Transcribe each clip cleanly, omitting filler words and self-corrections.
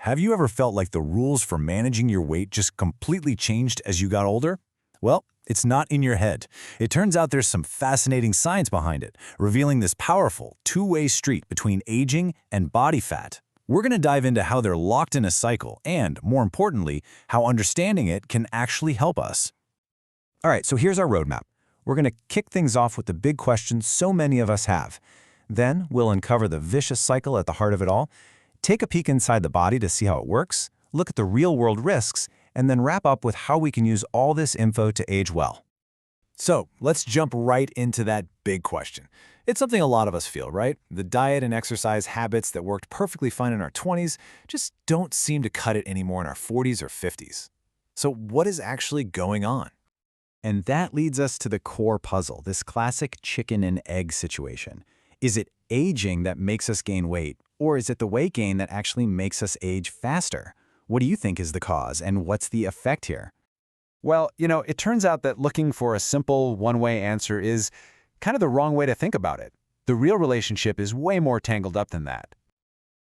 Have you ever felt like the rules for managing your weight just completely changed as you got older? Well, it's not in your head. It turns out there's some fascinating science behind it, revealing this powerful two-way street between aging and body fat. We're going to dive into how they're locked in a cycle and, more importantly, how understanding it can actually help us. All right, so here's our roadmap. We're going to kick things off with the big question so many of us have. Then we'll uncover the vicious cycle at the heart of it all, take a peek inside the body to see how it works, look at the real-world risks, and then wrap up with how we can use all this info to age well. So, let's jump right into that big question. It's something a lot of us feel, right? The diet and exercise habits that worked perfectly fine in our 20s just don't seem to cut it anymore in our 40s or 50s. So what is actually going on? And that leads us to the core puzzle, this classic chicken and egg situation. Is it aging that makes us gain weight, or is it the weight gain that actually makes us age faster? What do you think is the cause, and what's the effect here? Well, it turns out that looking for a simple one-way answer is kind of the wrong way to think about it. The real relationship is way more tangled up than that.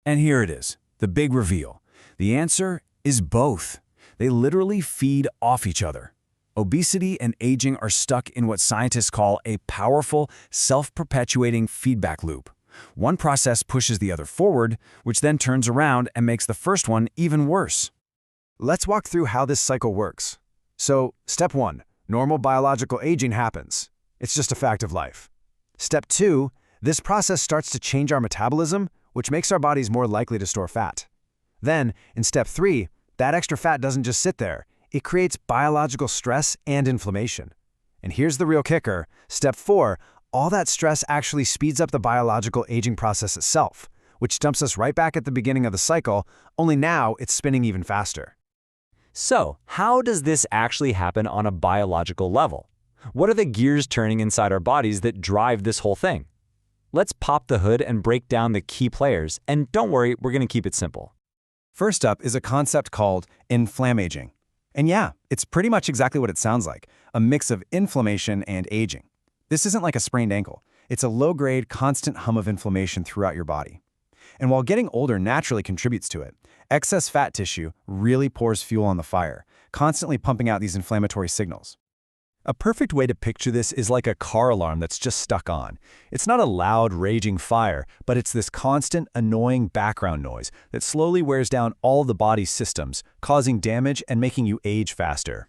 And here it is, the big reveal. The answer is both. They literally feed off each other. Obesity and aging are stuck in what scientists call a powerful, self-perpetuating feedback loop. One process pushes the other forward, which then turns around and makes the first one even worse. Let's walk through how this cycle works. So, step 1, normal biological aging happens. It's just a fact of life. Step 2, this process starts to change our metabolism, which makes our bodies more likely to store fat. Then, in step 3, that extra fat doesn't just sit there. It creates biological stress and inflammation. And here's the real kicker. Step 4, all that stress actually speeds up the biological aging process itself, which dumps us right back at the beginning of the cycle, only now it's spinning even faster. So, how does this actually happen on a biological level? What are the gears turning inside our bodies that drive this whole thing? Let's pop the hood and break down the key players, and don't worry, we're going to keep it simple. First up is a concept called inflammaging. And yeah, it's pretty much exactly what it sounds like, a mix of inflammation and aging. This isn't like a sprained ankle. It's a low-grade, constant hum of inflammation throughout your body. And while getting older naturally contributes to it, excess fat tissue really pours fuel on the fire, constantly pumping out these inflammatory signals. A perfect way to picture this is like a car alarm that's just stuck on. It's not a loud, raging fire, but it's this constant, annoying background noise that slowly wears down all the body's systems, causing damage and making you age faster.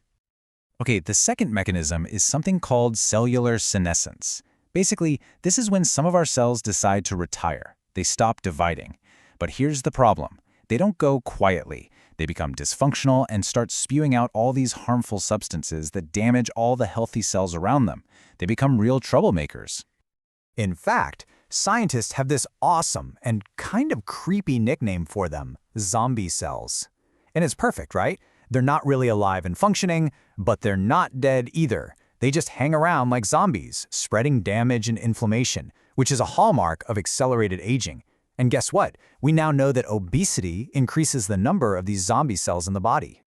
Okay, the second mechanism is something called cellular senescence. Basically, this is when some of our cells decide to retire. They stop dividing. But here's the problem. They don't go quietly. They become dysfunctional and start spewing out all these harmful substances that damage all the healthy cells around them. They become real troublemakers. In fact, scientists have this awesome and kind of creepy nickname for them, zombie cells. And it's perfect, right? They're not really alive and functioning, but they're not dead either. They just hang around like zombies, spreading damage and inflammation, which is a hallmark of accelerated aging. And guess what? We now know that obesity increases the number of these zombie cells in the body.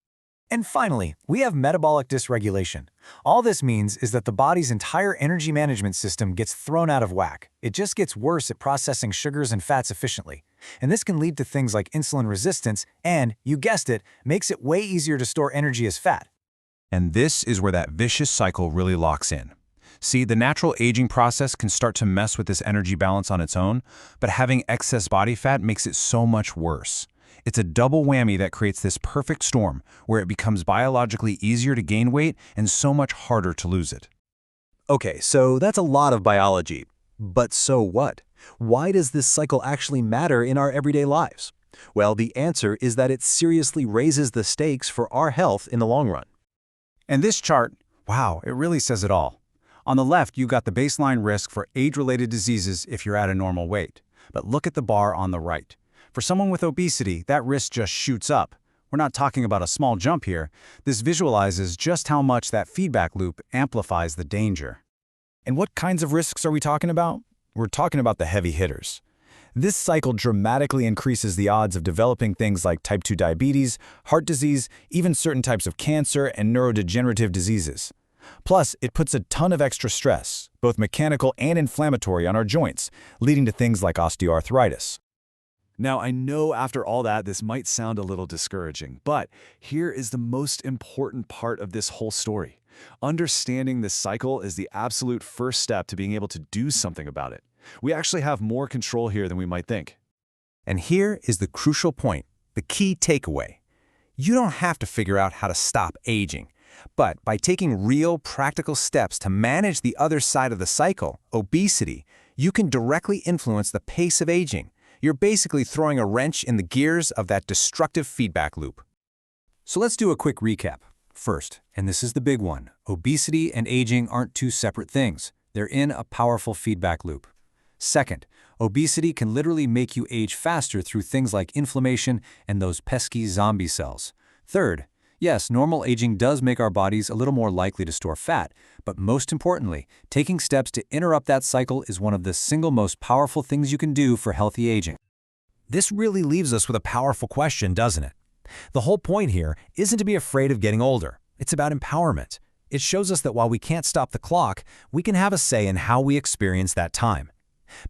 And finally, we have metabolic dysregulation. All this means is that the body's entire energy management system gets thrown out of whack. It just gets worse at processing sugars and fats efficiently. And this can lead to things like insulin resistance and, you guessed it, makes it way easier to store energy as fat. And this is where that vicious cycle really locks in. See, the natural aging process can start to mess with this energy balance on its own, but having excess body fat makes it so much worse. It's a double whammy that creates this perfect storm where it becomes biologically easier to gain weight and so much harder to lose it. Okay, so that's a lot of biology. But so what? Why does this cycle actually matter in our everyday lives? Well, the answer is that it seriously raises the stakes for our health in the long run. And this chart, wow, it really says it all. On the left, you've got the baseline risk for age-related diseases if you're at a normal weight. But look at the bar on the right. For someone with obesity, that risk just shoots up. We're not talking about a small jump here. This visualizes just how much that feedback loop amplifies the danger. And what kinds of risks are we talking about? We're talking about the heavy hitters. This cycle dramatically increases the odds of developing things like type 2 diabetes, heart disease, even certain types of cancer and neurodegenerative diseases. Plus, it puts a ton of extra stress, both mechanical and inflammatory, on our joints, leading to things like osteoarthritis. Now, I know after all that, this might sound a little discouraging, but here is the most important part of this whole story. Understanding this cycle is the absolute first step to being able to do something about it. We actually have more control here than we might think. And here is the crucial point, the key takeaway. You don't have to figure out how to stop aging. But by taking real, practical steps to manage the other side of the cycle, obesity, you can directly influence the pace of aging. You're basically throwing a wrench in the gears of that destructive feedback loop. So let's do a quick recap. First, and this is the big one, obesity and aging aren't two separate things. They're in a powerful feedback loop. Second, obesity can literally make you age faster through things like inflammation and those pesky zombie cells. Third, yes, normal aging does make our bodies a little more likely to store fat, but most importantly, taking steps to interrupt that cycle is one of the single most powerful things you can do for healthy aging. This really leaves us with a powerful question, doesn't it? The whole point here isn't to be afraid of getting older. It's about empowerment. It shows us that while we can't stop the clock, we can have a say in how we experience that time.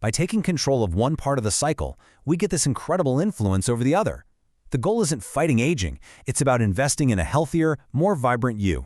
By taking control of one part of the cycle, we get this incredible influence over the other. The goal isn't fighting aging, it's about investing in a healthier, more vibrant you.